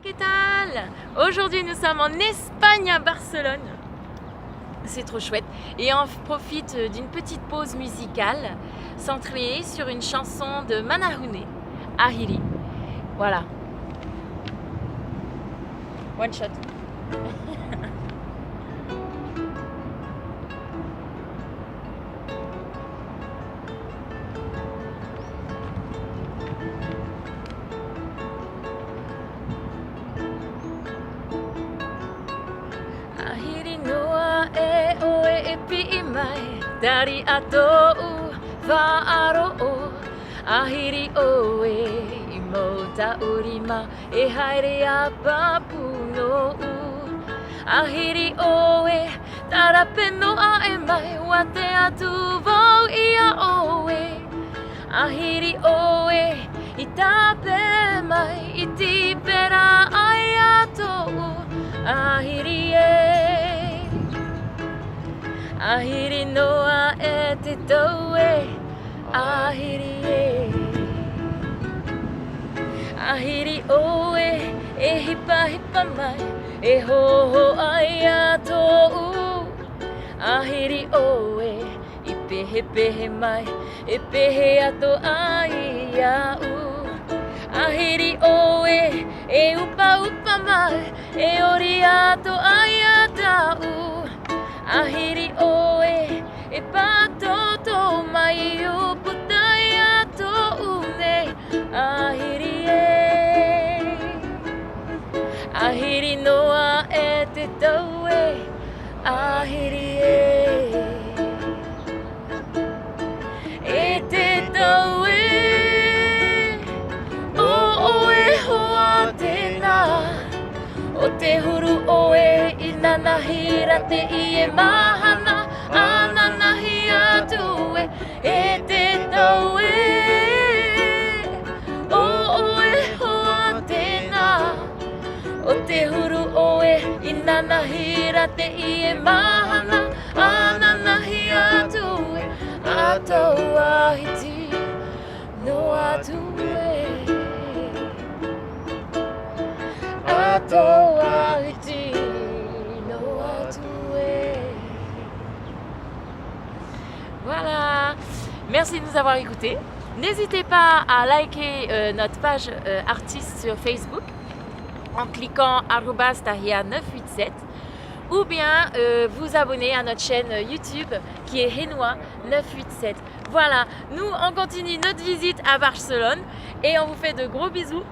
¿Qué tal? Aujourd'hui nous sommes en Espagne à Barcelone. C'est trop chouette et on profite d'une petite pause musicale centrée sur une chanson de Manahune, Ahiri. Voilà. One shot. Ahiri noa e oe e pi'i mai Dari atou whaaro'o Ahiri oe i mou taurima E haere a papuno'u Ahiri oe tarape noa e mai Wa te atu vau ia oe Ahiri oe i tape mai I tipera ai atou Ahiri e Ahiri noa e te toue Ahiri e Ahiri oe e hipa hipa mai E hoho ai atou Ahiri oe i pehe pehe mai E pehe ato ai au Ahiri oe e upa upa mai E ori ato ai atau Ahiri oe e patoto mai uputai ato nei Ahiri e Ahiri noa e te taue Ahiri e te taue O te huru oe i nanahira te i e mahana A nanahi atu e te taue O oe hoa tēnā O te huru oe i nanahira te i e mahana A nanahi atu a tau ahiti no atu Voilà, merci de nous avoir écoutés. N'hésitez pas à liker notre page artiste sur Facebook en cliquant @tahia987 ou bien vous abonner à notre chaîne YouTube qui est Henoa 987. Voilà, nous on continue notre visite à Barcelone et on vous fait de gros bisous.